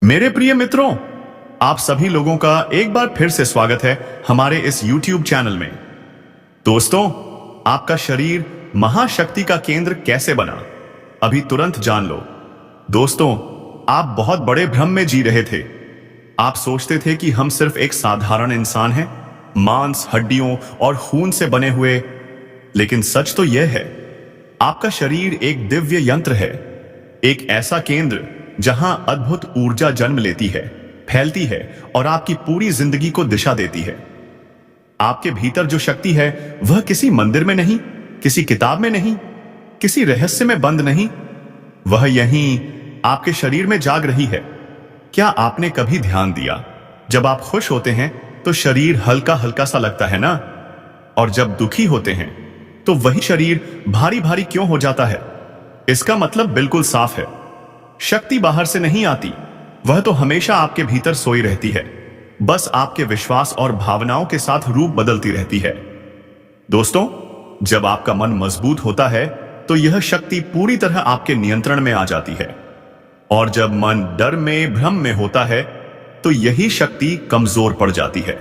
मेरे प्रिय मित्रों, आप सभी लोगों का एक बार फिर से स्वागत है हमारे इस YouTube चैनल में। दोस्तों, आपका शरीर महाशक्ति का केंद्र कैसे बना, अभी तुरंत जान लो। दोस्तों, आप बहुत बड़े भ्रम में जी रहे थे। आप सोचते थे कि हम सिर्फ एक साधारण इंसान हैं, मांस, हड्डियों और खून से बने हुए। लेकिन सच तो यह है, आपका शरीर एक दिव्य यंत्र है, एक ऐसा केंद्र जहां अद्भुत ऊर्जा जन्म लेती है, फैलती है और आपकी पूरी जिंदगी को दिशा देती है। आपके भीतर जो शक्ति है वह किसी मंदिर में नहीं, किसी किताब में नहीं, किसी रहस्य में बंद नहीं, वह यहीं आपके शरीर में जाग रही है। क्या आपने कभी ध्यान दिया, जब आप खुश होते हैं तो शरीर हल्का हल्का सा लगता है ना, और जब दुखी होते हैं तो वही शरीर भारी भारी क्यों हो जाता है? इसका मतलब बिल्कुल साफ है, शक्ति बाहर से नहीं आती, वह तो हमेशा आपके भीतर सोई रहती है, बस आपके विश्वास और भावनाओं के साथ रूप बदलती रहती है। दोस्तों, जब आपका मन मजबूत होता है तो यह शक्ति पूरी तरह आपके नियंत्रण में आ जाती है, और जब मन डर में, भ्रम में होता है तो यही शक्ति कमजोर पड़ जाती है।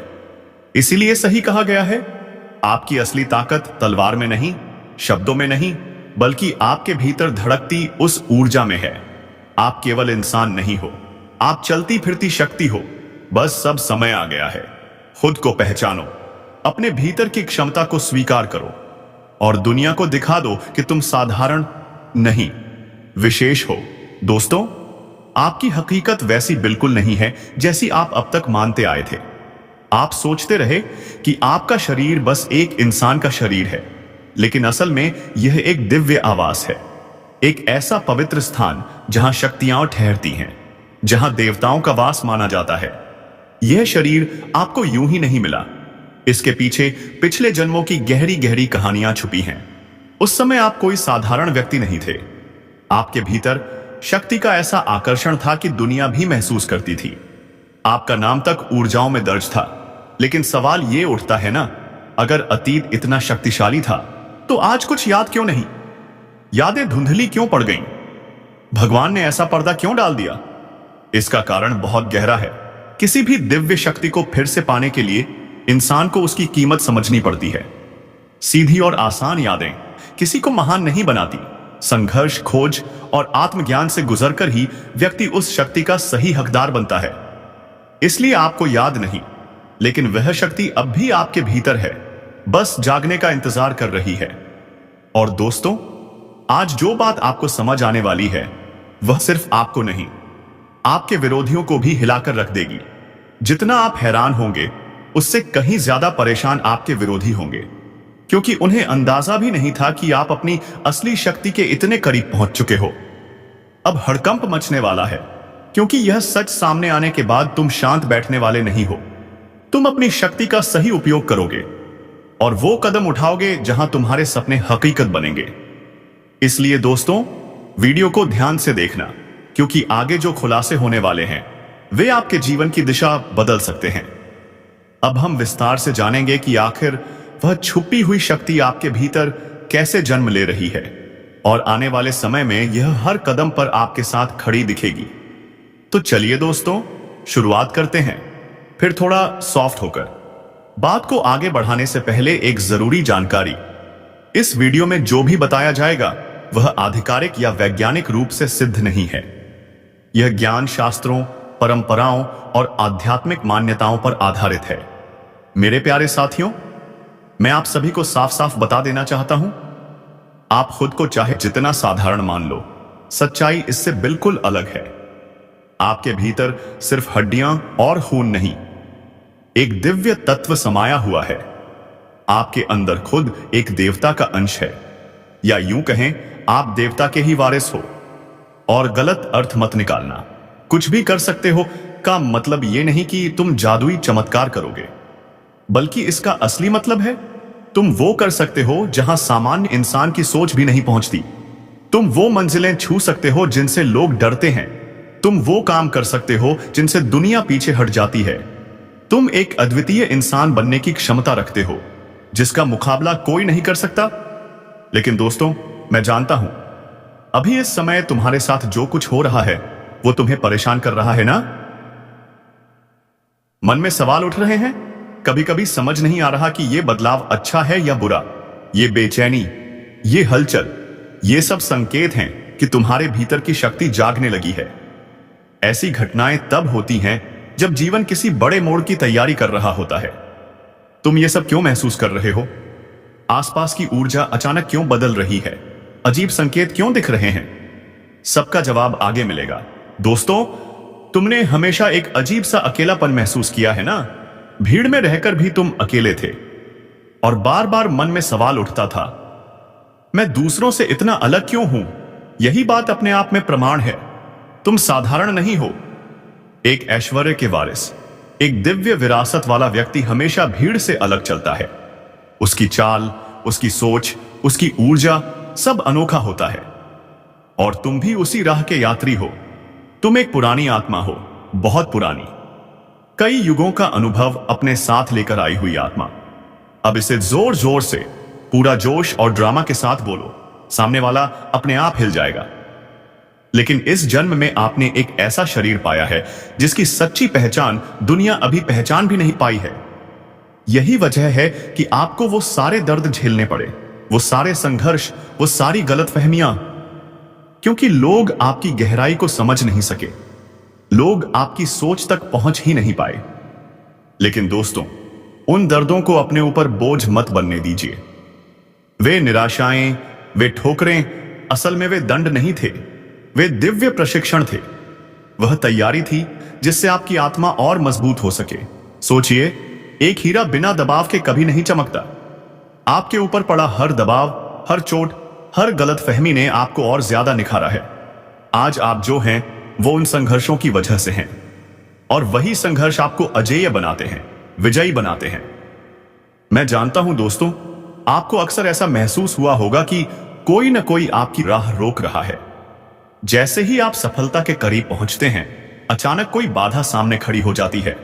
इसीलिए सही कहा गया है, आपकी असली ताकत तलवार में नहीं, शब्दों में नहीं, बल्कि आपके भीतर धड़कती उस ऊर्जा में है। आप केवल इंसान नहीं हो, आप चलती फिरती शक्ति हो। बस सब समय आ गया है। खुद को पहचानो, अपने भीतर की क्षमता को स्वीकार करो और दुनिया को दिखा दो कि तुम साधारण नहीं, विशेष हो। दोस्तों, आपकी हकीकत वैसी बिल्कुल नहीं है जैसी आप अब तक मानते आए थे। आप सोचते रहे कि आपका शरीर बस एक इंसान का शरीर है, लेकिन असल में यह एक दिव्य आवास है, एक ऐसा पवित्र स्थान जहां शक्तियां ठहरती हैं, जहां देवताओं का वास माना जाता है। यह शरीर आपको यूं ही नहीं मिला, इसके पीछे पिछले जन्मों की गहरी गहरी कहानियां छुपी हैं। उस समय आप कोई साधारण व्यक्ति नहीं थे। आपके भीतर शक्ति का ऐसा आकर्षण था कि दुनिया भी महसूस करती थी। आपका नाम तक ऊर्जाओं में दर्ज था। लेकिन सवाल यह उठता है ना, अगर अतीत इतना शक्तिशाली था तो आज कुछ याद क्यों नहीं? यादें धुंधली क्यों पड़ गईं? भगवान ने ऐसा पर्दा क्यों डाल दिया? इसका कारण बहुत गहरा है। किसी भी दिव्य शक्ति को फिर से पाने के लिए इंसान को उसकी कीमत समझनी पड़ती है। सीधी और आसान यादें किसी को महान नहीं बनाती। संघर्ष, खोज और आत्मज्ञान से गुजरकर ही व्यक्ति उस शक्ति का सही हकदार बनता है। इसलिए आपको याद नहीं, लेकिन वह शक्ति अब भी आपके भीतर है, बस जागने का इंतजार कर रही है। और दोस्तों, आज जो बात आपको समझ आने वाली है वह सिर्फ आपको नहीं, आपके विरोधियों को भी हिलाकर रख देगी। जितना आप हैरान होंगे उससे कहीं ज्यादा परेशान आपके विरोधी होंगे, क्योंकि उन्हें अंदाजा भी नहीं था कि आप अपनी असली शक्ति के इतने करीब पहुंच चुके हो। अब हड़कंप मचने वाला है, क्योंकि यह सच सामने आने के बाद तुम शांत बैठने वाले नहीं हो। तुम अपनी शक्ति का सही उपयोग करोगे और वो कदम उठाओगे जहां तुम्हारे सपने हकीकत बनेंगे। इसलिए दोस्तों, वीडियो को ध्यान से देखना, क्योंकि आगे जो खुलासे होने वाले हैं वे आपके जीवन की दिशा बदल सकते हैं। अब हम विस्तार से जानेंगे कि आखिर वह छुपी हुई शक्ति आपके भीतर कैसे जन्म ले रही है, और आने वाले समय में यह हर कदम पर आपके साथ खड़ी दिखेगी। तो चलिए दोस्तों, शुरुआत करते हैं। फिर थोड़ा सॉफ्ट होकर। बात को आगे बढ़ाने से पहले एक जरूरी जानकारी, इस वीडियो में जो भी बताया जाएगा वह आधिकारिक या वैज्ञानिक रूप से सिद्ध नहीं है। यह ज्ञान शास्त्रों, परंपराओं और आध्यात्मिक मान्यताओं पर आधारित है। मेरे प्यारे साथियों, मैं आप सभी को साफ साफ बता देना चाहता हूं, आप खुद को चाहे जितना साधारण मान लो, सच्चाई इससे बिल्कुल अलग है। आपके भीतर सिर्फ हड्डियां और खून नहीं, एक दिव्य तत्व समाया हुआ है। आपके अंदर खुद एक देवता का अंश है, या यूं कहें, आप देवता के ही वारिस हो। और गलत अर्थ मत निकालना। कुछ भी कर सकते हो का मतलब यह नहीं कि तुम जादुई चमत्कार करोगे, बल्कि इसका असली मतलब है तुम वो कर सकते हो जहां सामान्य इंसान की सोच भी नहीं पहुंचती। तुम वो मंजिलें छू सकते हो जिनसे लोग डरते हैं। तुम वो काम कर सकते हो जिनसे दुनिया पीछे हट जाती है। तुम एक अद्वितीय इंसान बनने की क्षमता रखते हो, जिसका मुकाबला कोई नहीं कर सकता। लेकिन दोस्तों, मैं जानता हूं अभी इस समय तुम्हारे साथ जो कुछ हो रहा है वो तुम्हें परेशान कर रहा है ना? मन में सवाल उठ रहे हैं। कभी कभी समझ नहीं आ रहा कि यह बदलाव अच्छा है या बुरा। ये बेचैनी, ये हलचल, ये सब संकेत हैं कि तुम्हारे भीतर की शक्ति जागने लगी है। ऐसी घटनाएं तब होती हैं जब जीवन किसी बड़े मोड़ की तैयारी कर रहा होता है। तुम ये सब क्यों महसूस कर रहे हो? आसपास की ऊर्जा अचानक क्यों बदल रही है? अजीब संकेत क्यों दिख रहे हैं? सबका जवाब आगे मिलेगा। दोस्तों, तुमने हमेशा एक अजीब सा अकेलापन महसूस किया है ना? भीड़ में रहकर भी तुम अकेले थे और बार बार मन में सवाल उठता था, मैं दूसरों से इतना अलग क्यों हूं? यही बात अपने आप में प्रमाण है, तुम साधारण नहीं हो। एक ऐश्वर्य के वारिस, एक दिव्य विरासत वाला व्यक्ति हमेशा भीड़ से अलग चलता है। उसकी चाल, उसकी सोच, उसकी ऊर्जा सब अनोखा होता है। और तुम भी उसी राह के यात्री हो। तुम एक पुरानी आत्मा हो, बहुत पुरानी, कई युगों का अनुभव अपने साथ लेकर आई हुई आत्मा। अब इसे जोर जोर से, पूरा जोश और ड्रामा के साथ बोलो, सामने वाला अपने आप हिल जाएगा। लेकिन इस जन्म में आपने एक ऐसा शरीर पाया है जिसकी सच्ची पहचान दुनिया अभी पहचान भी नहीं पाई है। यही वजह है कि आपको वो सारे दर्द झेलने पड़े, वो सारे संघर्ष, वो सारी गलतफहमियां, क्योंकि लोग आपकी गहराई को समझ नहीं सके, लोग आपकी सोच तक पहुंच ही नहीं पाए। लेकिन दोस्तों, उन दर्दों को अपने ऊपर बोझ मत बनने दीजिए। वे निराशाएं, वे ठोकरें, असल में वे दंड नहीं थे, वे दिव्य प्रशिक्षण थे। वह तैयारी थी जिससे आपकी आत्मा और मजबूत हो सके। सोचिए, एक हीरा बिना दबाव के कभी नहीं चमकता। आपके ऊपर पड़ा हर दबाव, हर चोट, हर गलतफहमी ने आपको और ज्यादा निखारा है। आज आप जो हैं वो उन संघर्षों की वजह से हैं, और वही संघर्ष आपको अजेय बनाते हैं, विजयी बनाते हैं। मैं जानता हूं दोस्तों, आपको अक्सर ऐसा महसूस हुआ होगा कि कोई न कोई आपकी राह रोक रहा है। जैसे ही आप सफलता के करीब पहुंचते हैं, अचानक कोई बाधा सामने खड़ी हो जाती है,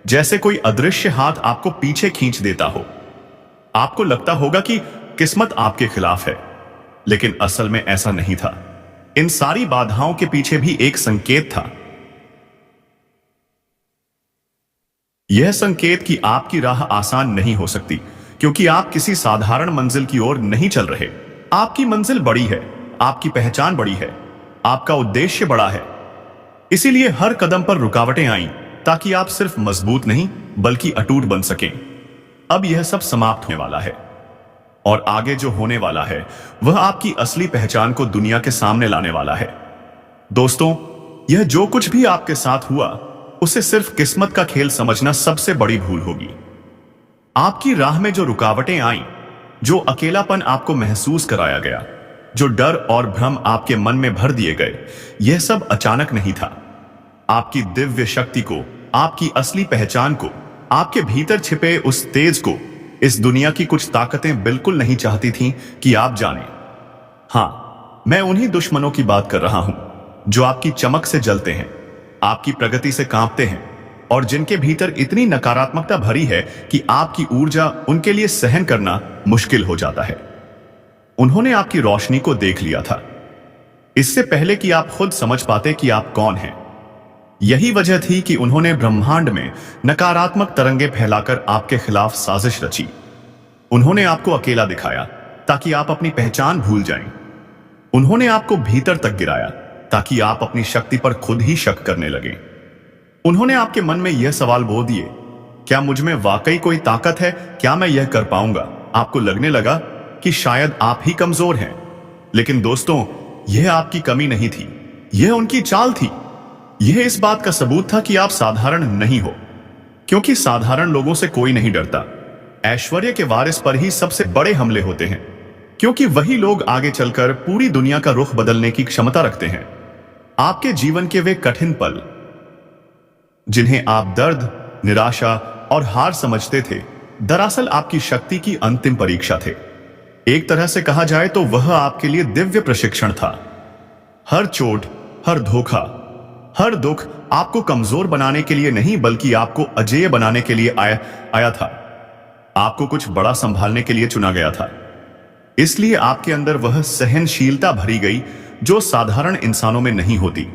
जैसे कोई अदृश्य हाथ आपको पीछे खींच देता हो। आपको लगता होगा कि किस्मत आपके खिलाफ है, लेकिन असल में ऐसा नहीं था। इन सारी बाधाओं के पीछे भी एक संकेत था। यह संकेत कि आपकी राह आसान नहीं हो सकती, क्योंकि आप किसी साधारण मंजिल की ओर नहीं चल रहे। आपकी मंजिल बड़ी है, आपकी पहचान बड़ी है, आपका उद्देश्य बड़ा है। इसीलिए हर कदम पर रुकावटें आईं, ताकि आप सिर्फ मजबूत नहीं बल्कि अटूट बन सकें। अब यह सब समाप्त होने वाला है, और आगे जो होने वाला है वह आपकी असली पहचान को दुनिया के सामने लाने वाला है। दोस्तों, यह जो कुछ भी आपके साथ हुआ, उसे सिर्फ किस्मत का खेल समझना सबसे बड़ी भूल होगी। आपकी राह में जो रुकावटें आईं, जो अकेलापन आपको महसूस कराया गया, जो डर और भ्रम आपके मन में भर दिए गए, यह सब अचानक नहीं था। आपकी दिव्य शक्ति को, आपकी असली पहचान को, आपके भीतर छिपे उस तेज को इस दुनिया की कुछ ताकतें बिल्कुल नहीं चाहती थीं कि आप जानें। हां, मैं उन्हीं दुश्मनों की बात कर रहा हूं जो आपकी चमक से जलते हैं, आपकी प्रगति से कांपते हैं, और जिनके भीतर इतनी नकारात्मकता भरी है कि आपकी ऊर्जा उनके लिए सहन करना मुश्किल हो जाता है। उन्होंने आपकी रोशनी को देख लिया था, इससे पहले कि आप खुद समझ पाते कि आप कौन हैं। यही वजह थी कि उन्होंने ब्रह्मांड में नकारात्मक तरंगे फैलाकर आपके खिलाफ साजिश रची। उन्होंने आपको अकेला दिखाया ताकि आप अपनी पहचान भूल जाएं। उन्होंने आपको भीतर तक गिराया ताकि आप अपनी शक्ति पर खुद ही शक करने लगें। उन्होंने आपके मन में यह सवाल बो दिए, क्या मुझ में वाकई कोई ताकत है? क्या मैं यह कर पाऊंगा? आपको लगने लगा कि शायद आप ही कमजोर हैं। लेकिन दोस्तों, यह आपकी कमी नहीं थी, यह उनकी चाल थी। यह इस बात का सबूत था कि आप साधारण नहीं हो, क्योंकि साधारण लोगों से कोई नहीं डरता। ऐश्वर्य के वारिस पर ही सबसे बड़े हमले होते हैं, क्योंकि वही लोग आगे चलकर पूरी दुनिया का रुख बदलने की क्षमता रखते हैं। आपके जीवन के वे कठिन पल, जिन्हें आप दर्द, निराशा और हार समझते थे, दरअसल आपकी शक्ति की अंतिम परीक्षा थे। एक तरह से कहा जाए तो वह आपके लिए दिव्य प्रशिक्षण था। हर चोट, हर धोखा, हर दुख आपको कमजोर बनाने के लिए नहीं, बल्कि आपको अजेय बनाने के लिए आया था। आपको कुछ बड़ा संभालने के लिए चुना गया था। इसलिए आपके अंदर वह सहनशीलता भरी गई जो साधारण इंसानों में नहीं होती।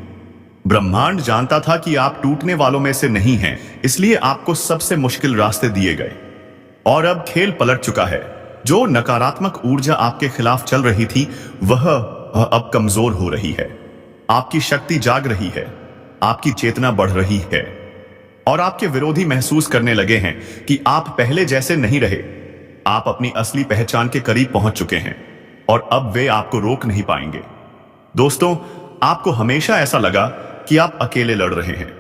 ब्रह्मांड जानता था कि आप टूटने वालों में से नहीं हैं, इसलिए आपको सबसे मुश्किल रास्ते दिए गए। और अब खेल पलट चुका है। जो नकारात्मक ऊर्जा आपके खिलाफ चल रही थी वह अब कमजोर हो रही है। आपकी शक्ति जाग रही है, आपकी चेतना बढ़ रही है और आपके विरोधी महसूस करने लगे हैं कि आप पहले जैसे नहीं रहे। आप अपनी असली पहचान के करीब पहुंच चुके हैं और अब वे आपको रोक नहीं पाएंगे। दोस्तों, आपको हमेशा ऐसा लगा कि आप अकेले लड़ रहे हैं,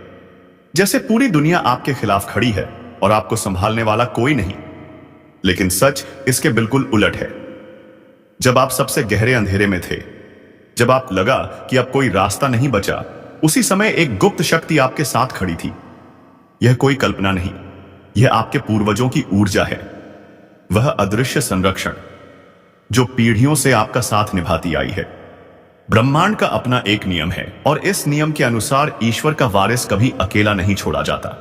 जैसे पूरी दुनिया आपके खिलाफ खड़ी है और आपको संभालने वाला कोई नहीं। लेकिन सच इसके बिल्कुल उलट है। जब आप सबसे गहरे अंधेरे में थे, जब आप लगा कि अब कोई रास्ता नहीं बचा, उसी समय एक गुप्त शक्ति आपके साथ खड़ी थी। यह कोई कल्पना नहीं, यह आपके पूर्वजों की ऊर्जा है। वह अदृश्य संरक्षण जो पीढ़ियों से आपका साथ निभाती आई है। ब्रह्मांड का अपना एक नियम है और इस नियम के अनुसार ईश्वर का वारिस कभी अकेला नहीं छोड़ा जाता।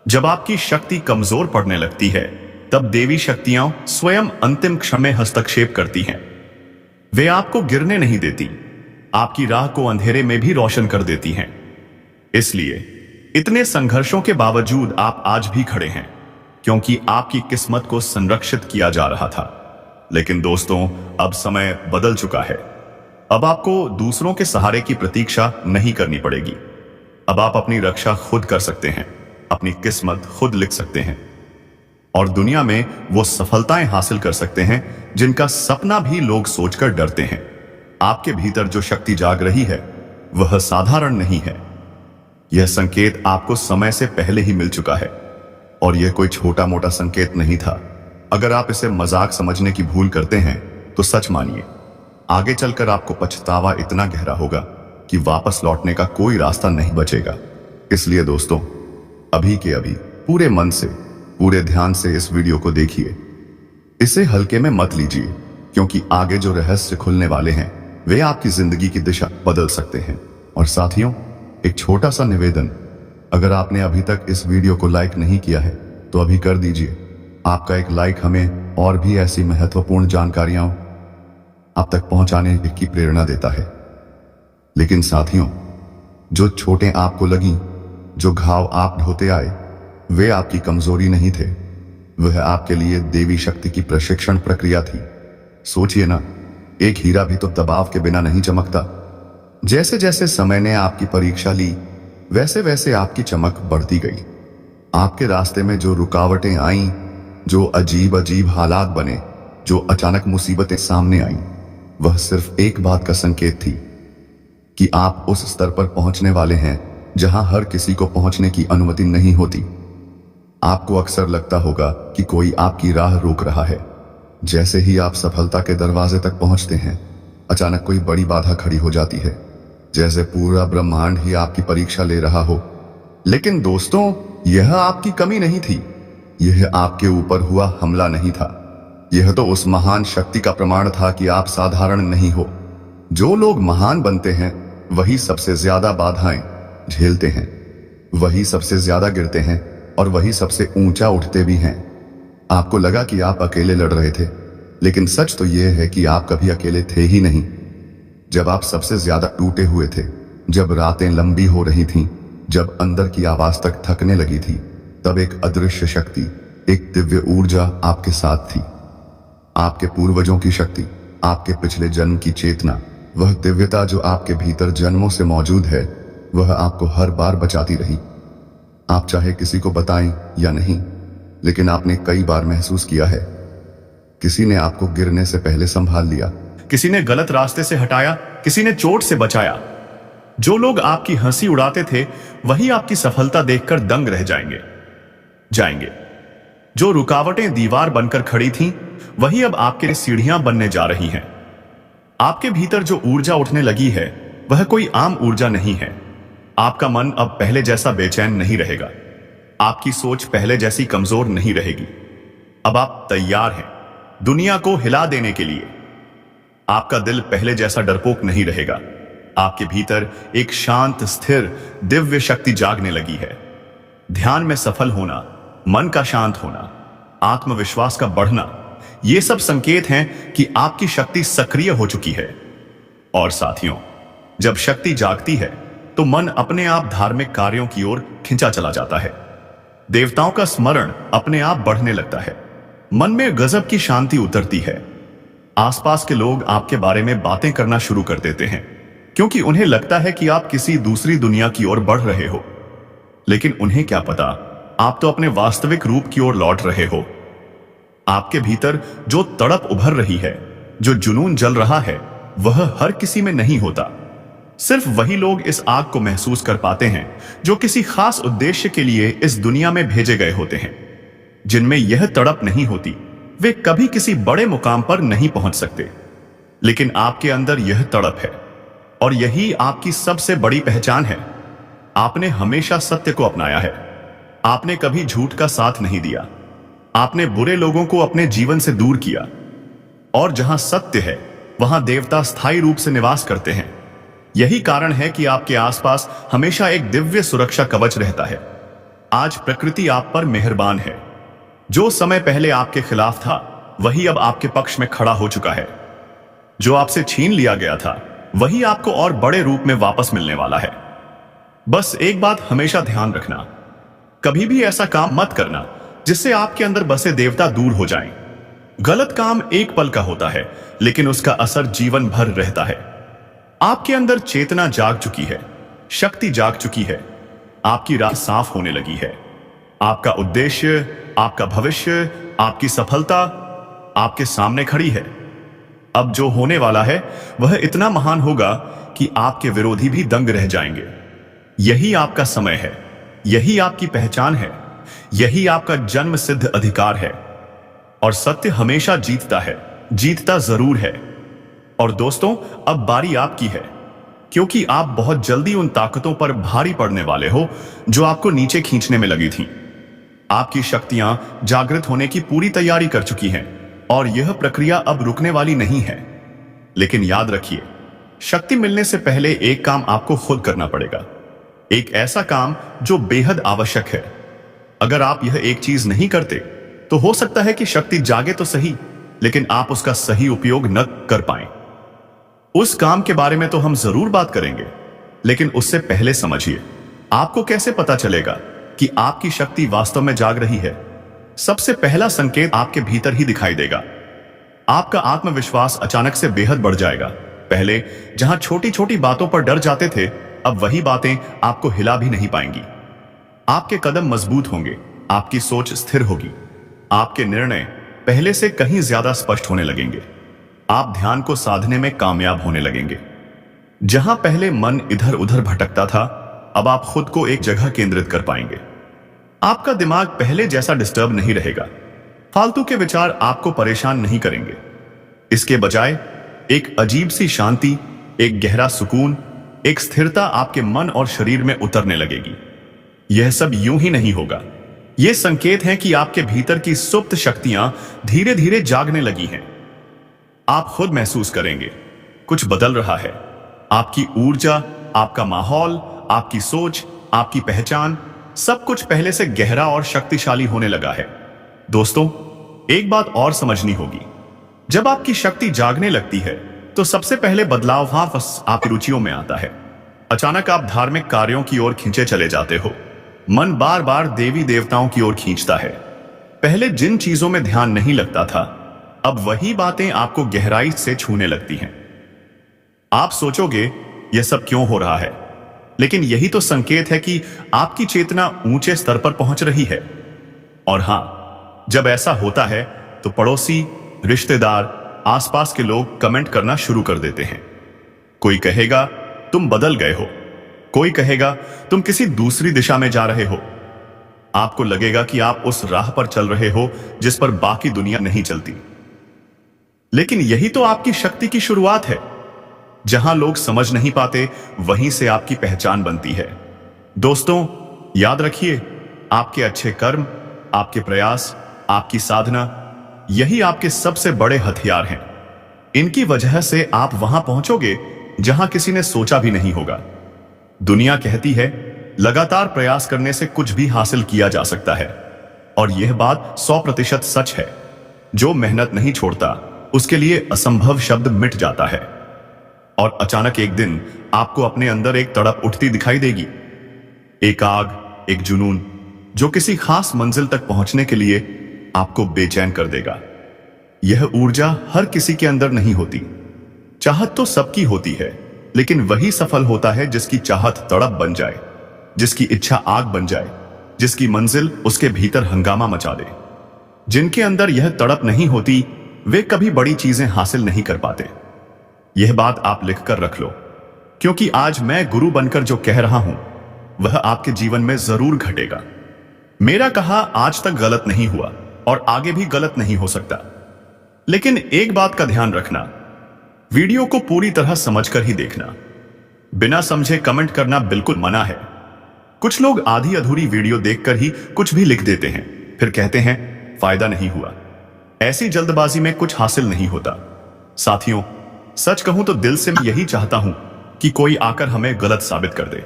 जब आपकी शक्ति कमजोर पड़ने लगती है, तब देवी शक्तियां स्वयं अंतिम क्षण में हस्तक्षेप करती हैं। वे आपको गिरने नहीं देती, आपकी राह को अंधेरे में भी रोशन कर देती हैं। इसलिए इतने संघर्षों के बावजूद आप आज भी खड़े हैं, क्योंकि आपकी किस्मत को संरक्षित किया जा रहा था। लेकिन दोस्तों, अब समय बदल चुका है। अब आपको दूसरों के सहारे की प्रतीक्षा नहीं करनी पड़ेगी। अब आप अपनी रक्षा खुद कर सकते हैं, अपनी किस्मत खुद लिख सकते हैं और दुनिया में वो सफलताएं हासिल कर सकते हैं जिनका सपना भी लोग सोचकर डरते हैं। आपके भीतर जो शक्ति जाग रही है वह साधारण नहीं है। यह संकेत आपको समय से पहले ही मिल चुका है और यह कोई छोटा मोटा संकेत नहीं था। अगर आप इसे मजाक समझने की भूल करते हैं तो सच मानिए, आगे चलकर आपको पछतावा इतना गहरा होगा कि वापस लौटने का कोई रास्ता नहीं बचेगा। इसलिए दोस्तों, अभी के अभी पूरे मन से, पूरे ध्यान से इस वीडियो को देखिए। इसे हल्के में मत लीजिए, क्योंकि आगे जो रहस्य खुलने वाले हैं वे आपकी जिंदगी की दिशा बदल सकते हैं। और साथियों, एक छोटा सा निवेदन, अगर आपने अभी तक इस वीडियो को लाइक नहीं किया है तो अभी कर दीजिए। आपका एक लाइक हमें और भी ऐसी महत्वपूर्ण जानकारियां आप तक पहुंचाने की प्रेरणा देता है। लेकिन साथियों, जो चोटें आपको लगी, जो घाव आप ढोते आए, वे आपकी कमजोरी नहीं थे, वह आपके लिए देवी शक्ति की प्रशिक्षण प्रक्रिया थी। सोचिए ना, एक हीरा भी तो दबाव के बिना नहीं चमकता। जैसे जैसे समय ने आपकी परीक्षा ली, वैसे वैसे आपकी चमक बढ़ती गई। आपके रास्ते में जो रुकावटें आईं, जो अजीब अजीब हालात बने, जो अचानक मुसीबतें सामने आईं, वह सिर्फ एक बात का संकेत थी कि आप उस स्तर पर पहुंचने वाले हैं जहां हर किसी को पहुंचने की अनुमति नहीं होती। आपको अक्सर लगता होगा कि कोई आपकी राह रोक रहा है। जैसे ही आप सफलता के दरवाजे तक पहुंचते हैं, अचानक कोई बड़ी बाधा खड़ी हो जाती है, जैसे पूरा ब्रह्मांड ही आपकी परीक्षा ले रहा हो। लेकिन दोस्तों, यह आपकी कमी नहीं थी, यह आपके ऊपर हुआ हमला नहीं था। यह तो उस महान शक्ति का प्रमाण था कि आप साधारण नहीं हो। जो लोग महान बनते हैं वही सबसे ज्यादा बाधाएं झेलते हैं, वही सबसे ज्यादा गिरते हैं और वही सबसे ऊंचा उठते भी हैं। आपको लगा कि आप अकेले लड़ रहे थे, लेकिन सच तो यह है कि आप कभी अकेले थे ही नहीं। जब आप सबसे ज्यादा टूटे हुए थे, जब रातें लंबी हो रही थीं, जब अंदर की आवाज तक थकने लगी थी, तब एक अदृश्य शक्ति, एक दिव्य ऊर्जा आपके साथ थी। आपके पूर्वजों की शक्ति, आपके पिछले जन्म की चेतना, वह दिव्यता जो आपके भीतर जन्मों से मौजूद है, वह आपको हर बार बचाती रही। आप चाहे किसी को बताएं या नहीं, लेकिन आपने कई बार महसूस किया है, किसी ने आपको गिरने से पहले संभाल लिया, किसी ने गलत रास्ते से हटाया, किसी ने चोट से बचाया। जो लोग आपकी हंसी उड़ाते थे वही आपकी सफलता देखकर दंग रह जाएंगे। जो रुकावटें दीवार बनकर खड़ी थीं, वही अब आपके लिए सीढ़ियां बनने जा रही हैं। आपके भीतर जो ऊर्जा उठने लगी है वह कोई आम ऊर्जा नहीं है। आपका मन अब पहले जैसा बेचैन नहीं रहेगा, आपकी सोच पहले जैसी कमजोर नहीं रहेगी। अब आप तैयार हैं दुनिया को हिला देने के लिए। आपका दिल पहले जैसा डरपोक नहीं रहेगा। आपके भीतर एक शांत, स्थिर, दिव्य शक्ति जागने लगी है। ध्यान में सफल होना, मन का शांत होना, आत्मविश्वास का बढ़ना, ये सब संकेत हैं कि आपकी शक्ति सक्रिय हो चुकी है। और साथियों, जब शक्ति जागती है तो मन अपने आप धार्मिक कार्यों की ओर खिंचा चला जाता है। देवताओं का स्मरण अपने आप बढ़ने लगता है। मन में गजब की शांति उतरती है। आसपास के लोग आपके बारे में बातें करना शुरू कर देते हैं, क्योंकि उन्हें लगता है कि आप किसी दूसरी दुनिया की ओर बढ़ रहे हो। लेकिन उन्हें क्या पता, आप तो अपने वास्तविक रूप की ओर लौट रहे हो। आपके भीतर जो तड़प उभर रही है, जो जुनून जल रहा है, वह हर किसी में नहीं होता। सिर्फ वही लोग इस आग को महसूस कर पाते हैं जो किसी खास उद्देश्य के लिए इस दुनिया में भेजे गए होते हैं। जिनमें यह तड़प नहीं होती, वे कभी किसी बड़े मुकाम पर नहीं पहुंच सकते। लेकिन आपके अंदर यह तड़प है, और यही आपकी सबसे बड़ी पहचान है। आपने हमेशा सत्य को अपनाया है। आपने कभी झूठ का साथ नहीं दिया। आपने बुरे लोगों को अपने जीवन से दूर किया। और जहां सत्य है, वहां देवता स्थायी रूप से निवास करते हैं। यही कारण है कि आपके आसपास हमेशा एक दिव्य सुरक्षा कवच रहता है। आज प्रकृति आप पर मेहरबान है। जो समय पहले आपके खिलाफ था, वही अब आपके पक्ष में खड़ा हो चुका है। जो आपसे छीन लिया गया था, वही आपको और बड़े रूप में वापस मिलने वाला है। बस एक बात हमेशा ध्यान रखना, कभी भी ऐसा काम मत करना जिससे आपके अंदर बसे देवता दूर हो जाएं। गलत काम एक पल का होता है, लेकिन उसका असर जीवन भर रहता है। आपके अंदर चेतना जाग चुकी है, शक्ति जाग चुकी है, आपकी राह साफ होने लगी है। आपका उद्देश्य, आपका भविष्य, आपकी सफलता आपके सामने खड़ी है। अब जो होने वाला है वह इतना महान होगा कि आपके विरोधी भी दंग रह जाएंगे। यही आपका समय है, यही आपकी पहचान है, यही आपका जन्म सिद्ध अधिकार है। और सत्य हमेशा जीतता है, जीतता जरूर है। और दोस्तों, अब बारी आपकी है, क्योंकि आप बहुत जल्दी उन ताकतों पर भारी पड़ने वाले हो जो आपको नीचे खींचने में लगी थी। आपकी शक्तियां जागृत होने की पूरी तैयारी कर चुकी हैं, और यह प्रक्रिया अब रुकने वाली नहीं है। लेकिन याद रखिए, शक्ति मिलने से पहले एक काम आपको खुद करना पड़ेगा। एक ऐसा काम जो बेहद आवश्यक है। अगर आप यह एक चीज नहीं करते, तो हो सकता है कि शक्ति जागे तो सही, लेकिन आप उसका सही उपयोग न कर पाएं। उस काम के बारे में तो हम जरूर बात करेंगे, लेकिन उससे पहले समझिए, आपको कैसे पता चलेगा कि आपकी शक्ति वास्तव में जाग रही है। सबसे पहला संकेत आपके भीतर ही दिखाई देगा। आपका आत्मविश्वास अचानक से बेहद बढ़ जाएगा। पहले जहां छोटी छोटी बातों पर डर जाते थे, अब वही बातें आपको हिला भी नहीं पाएंगी। आपके कदम मजबूत होंगे, आपकी सोच स्थिर होगी, आपके निर्णय पहले से कहीं ज्यादा स्पष्ट होने लगेंगे। आप ध्यान को साधने में कामयाब होने लगेंगे। जहां पहले मन इधर उधर भटकता था, अब आप खुद को एक जगह केंद्रित कर पाएंगे। आपका दिमाग पहले जैसा डिस्टर्ब नहीं रहेगा। फालतू के विचार आपको परेशान नहीं करेंगे। इसके बजाय एक अजीब सी शांति, एक गहरा सुकून, एक स्थिरता आपके मन और शरीर में उतरने लगेगी। यह सब यूं ही नहीं होगा। यह संकेत है कि आपके भीतर की सुप्त शक्तियां धीरे धीरे जागने लगी हैं। आप खुद महसूस करेंगे कुछ बदल रहा है। आपकी ऊर्जा, आपका माहौल, आपकी सोच, आपकी पहचान, सब कुछ पहले से गहरा और शक्तिशाली होने लगा है। दोस्तों, एक बात और समझनी होगी। जब आपकी शक्ति जागने लगती है, तो सबसे पहले बदलाव वापस आपकी रुचियों में आता है। अचानक आप धार्मिक कार्यों की ओर खींचे चले जाते हो। मन बार बार देवी देवताओं की ओर खींचता है। पहले जिन चीजों में ध्यान नहीं लगता था, अब वही बातें आपको गहराई से छूने लगती हैं। आप सोचोगे यह सब क्यों हो रहा है, लेकिन यही तो संकेत है कि आपकी चेतना ऊंचे स्तर पर पहुंच रही है। और हां, जब ऐसा होता है तो पड़ोसी, रिश्तेदार, आसपास के लोग कमेंट करना शुरू कर देते हैं। कोई कहेगा तुम बदल गए हो, कोई कहेगा तुम किसी दूसरी दिशा में जा रहे हो। आपको लगेगा कि आप उस राह पर चल रहे हो जिस पर बाकी दुनिया नहीं चलती। लेकिन यही तो आपकी शक्ति की शुरुआत है। जहां लोग समझ नहीं पाते, वहीं से आपकी पहचान बनती है। दोस्तों, याद रखिए, आपके अच्छे कर्म, आपके प्रयास, आपकी साधना, यही आपके सबसे बड़े हथियार हैं। इनकी वजह से आप वहां पहुंचोगे जहां किसी ने सोचा भी नहीं होगा। दुनिया कहती है लगातार प्रयास करने से कुछ भी हासिल किया जा सकता है, और यह बात 100% सच है। जो मेहनत नहीं छोड़ता, उसके लिए असंभव शब्द मिट जाता है। और अचानक एक दिन आपको अपने अंदर एक तड़प उठती दिखाई देगी। एक आग, एक जुनून जो किसी खास मंजिल तक पहुंचने के लिए आपको बेचैन कर देगा। यह ऊर्जा हर किसी के अंदर नहीं होती। चाहत तो सबकी होती है, लेकिन वही सफल होता है जिसकी चाहत तड़प बन जाए, जिसकी इच्छा आग बन जाए, जिसकी मंजिल उसके भीतर हंगामा मचा दे। जिनके अंदर यह तड़प नहीं होती, वे कभी बड़ी चीजें हासिल नहीं कर पाते। यह बात आप लिखकर रख लो, क्योंकि आज मैं गुरु बनकर जो कह रहा हूं वह आपके जीवन में जरूर घटेगा। मेरा कहा आज तक गलत नहीं हुआ और आगे भी गलत नहीं हो सकता। लेकिन एक बात का ध्यान रखना, वीडियो को पूरी तरह समझकर ही देखना। बिना समझे कमेंट करना बिल्कुल मना है। कुछ लोग आधी अधूरी वीडियो देखकर ही कुछ भी लिख देते हैं, फिर कहते हैं फायदा नहीं हुआ। ऐसी जल्दबाजी में कुछ हासिल नहीं होता। साथियों, सच कहूं तो दिल से मैं यही चाहता हूं कि कोई आकर हमें गलत साबित कर दे,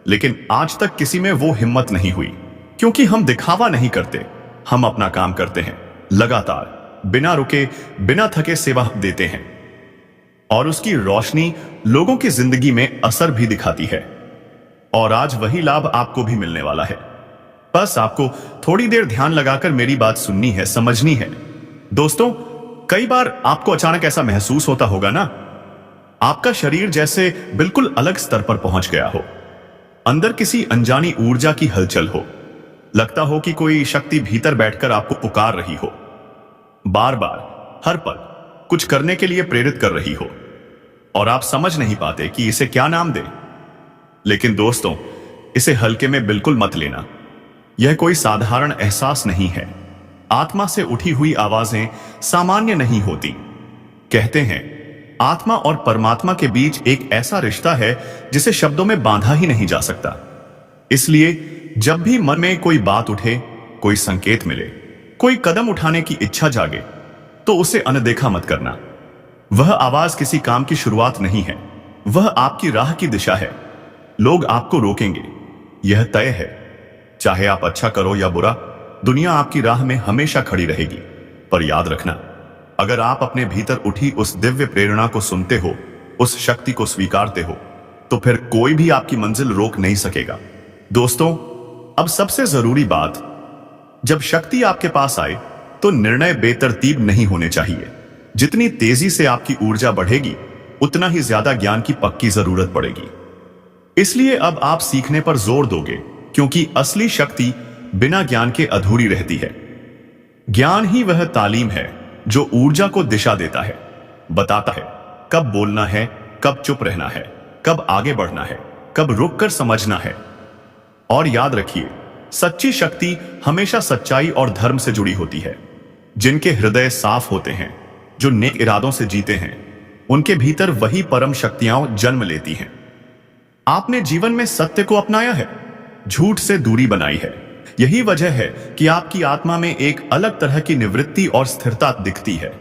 लेकिन आज तक किसी में वो हिम्मत नहीं हुई, क्योंकि हम दिखावा नहीं करते। हम अपना काम करते हैं, लगातार बिना रुके बिना थके सेवा देते हैं, और उसकी रोशनी लोगों की जिंदगी में असर भी दिखाती है। और आज वही लाभ आपको भी मिलने वाला है। बस आपको थोड़ी देर ध्यान लगाकर मेरी बात सुननी है, समझनी है। दोस्तों, कई बार आपको अचानक ऐसा महसूस होता होगा ना, आपका शरीर जैसे बिल्कुल अलग स्तर पर पहुंच गया हो। अंदर किसी अनजानी ऊर्जा की हलचल हो। लगता हो कि कोई शक्ति भीतर बैठकर आपको पुकार रही हो, बार बार हर पल कुछ करने के लिए प्रेरित कर रही हो, और आप समझ नहीं पाते कि इसे क्या नाम दें। लेकिन दोस्तों, इसे हल्के में बिल्कुल मत लेना। यह कोई साधारण एहसास नहीं है। आत्मा से उठी हुई आवाजें सामान्य नहीं होती। कहते हैं आत्मा और परमात्मा के बीच एक ऐसा रिश्ता है जिसे शब्दों में बांधा ही नहीं जा सकता। इसलिए जब भी मन में कोई बात उठे, कोई संकेत मिले, कोई कदम उठाने की इच्छा जागे, तो उसे अनदेखा मत करना। वह आवाज किसी काम की शुरुआत नहीं है, वह आपकी राह की दिशा है। लोग आपको रोकेंगे, यह तय है। चाहे आप अच्छा करो या बुरा, दुनिया आपकी राह में हमेशा खड़ी रहेगी। पर याद रखना, अगर आप अपने भीतर उठी उस दिव्य प्रेरणा को सुनते हो, उस शक्ति को स्वीकारते हो, तो फिर कोई भी आपकी मंजिल रोक नहीं सकेगा। दोस्तों, अब सबसे जरूरी बात, जब शक्ति आपके पास आए तो निर्णय बेतरतीब नहीं होने चाहिए। जितनी तेजी से आपकी ऊर्जा बढ़ेगी, उतना ही ज्यादा ज्ञान की पक्की जरूरत पड़ेगी। इसलिए अब आप सीखने पर जोर दोगे, क्योंकि असली शक्ति बिना ज्ञान के अधूरी रहती है। ज्ञान ही वह तालीम है जो ऊर्जा को दिशा देता है, बताता है कब बोलना है, कब चुप रहना है, कब आगे बढ़ना है, कब रुककर समझना है। और याद रखिए, सच्ची शक्ति हमेशा सच्चाई और धर्म से जुड़ी होती है। जिनके हृदय साफ होते हैं, जो नेक इरादों से जीते हैं, उनके भीतर वही परम शक्तियां जन्म लेती हैं। आपने जीवन में सत्य को अपनाया है, झूठ से दूरी बनाई है। यही वजह है कि आपकी आत्मा में एक अलग तरह की निवृत्ति और स्थिरता दिखती है।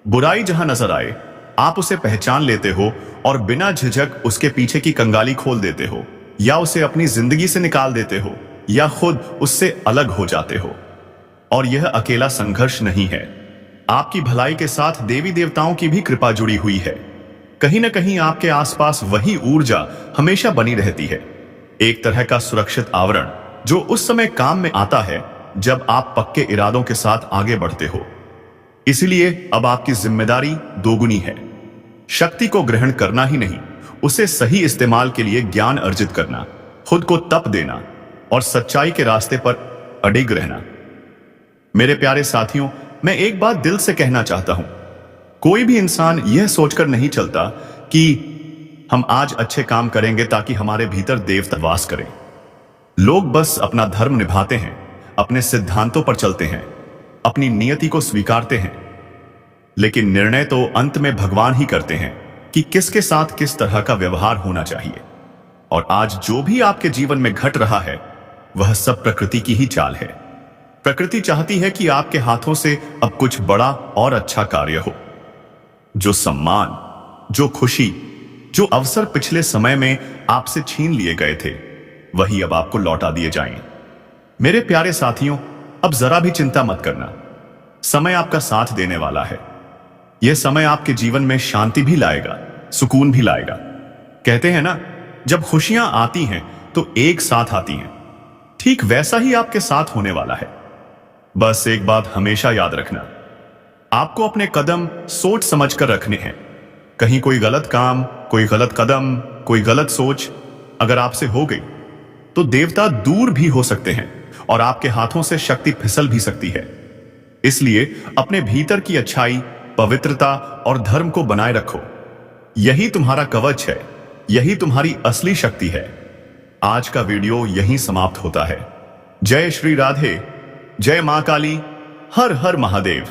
बुराई जहां नजर आए, आप उसे पहचान लेते हो और बिना झिझक उसके पीछे की कंगाली खोल देते हो, या उसे अपनी जिंदगी से निकाल देते हो, या खुद उससे अलग हो जाते हो। और यह अकेला संघर्ष नहीं है, आपकी भलाई के साथ देवी देवताओं की भी कृपा जुड़ी हुई है। कहीं ना कहीं आपके आसपास वही ऊर्जा हमेशा बनी रहती है, एक तरह का सुरक्षित आवरण जो उस समय काम में आता है जब आप पक्के इरादों के साथ आगे बढ़ते हो। इसलिए अब आपकी जिम्मेदारी दोगुनी है, शक्ति को ग्रहण करना ही नहीं, उसे सही इस्तेमाल के लिए ज्ञान अर्जित करना, खुद को तप देना और सच्चाई के रास्ते पर अडिग रहना। मेरे प्यारे साथियों, मैं एक बात दिल से कहना चाहता हूं, कोई भी इंसान यह सोचकर नहीं चलता कि हम आज अच्छे काम करेंगे ताकि हमारे भीतर देवता वास करें। लोग बस अपना धर्म निभाते हैं, अपने सिद्धांतों पर चलते हैं, अपनी नियति को स्वीकारते हैं, लेकिन निर्णय तो अंत में भगवान ही करते हैं कि किसके साथ किस तरह का व्यवहार होना चाहिए। और आज जो भी आपके जीवन में घट रहा है, वह सब प्रकृति की ही चाल है। प्रकृति चाहती है कि आपके हाथों से अब कुछ बड़ा और अच्छा कार्य हो। जो सम्मान, जो खुशी, जो अवसर पिछले समय में आपसे छीन लिए गए थे, वही अब आपको लौटा दिए जाएं। मेरे प्यारे साथियों, अब जरा भी चिंता मत करना, समय आपका साथ देने वाला है। यह समय आपके जीवन में शांति भी लाएगा, सुकून भी लाएगा। कहते हैं ना, जब खुशियां आती हैं तो एक साथ आती हैं। ठीक वैसा ही आपके साथ होने वाला है। बस एक बात हमेशा याद रखना, आपको अपने कदम सोच समझकर रखने हैं। कहीं कोई गलत काम, कोई गलत कदम, कोई गलत सोच अगर आपसे हो गई तो देवता दूर भी हो सकते हैं और आपके हाथों से शक्ति फिसल भी सकती है। इसलिए अपने भीतर की अच्छाई, पवित्रता और धर्म को बनाए रखो। यही तुम्हारा कवच है, यही तुम्हारी असली शक्ति है। आज का वीडियो यहीं समाप्त होता है। जय श्री राधे, जय मां काली, हर हर महादेव।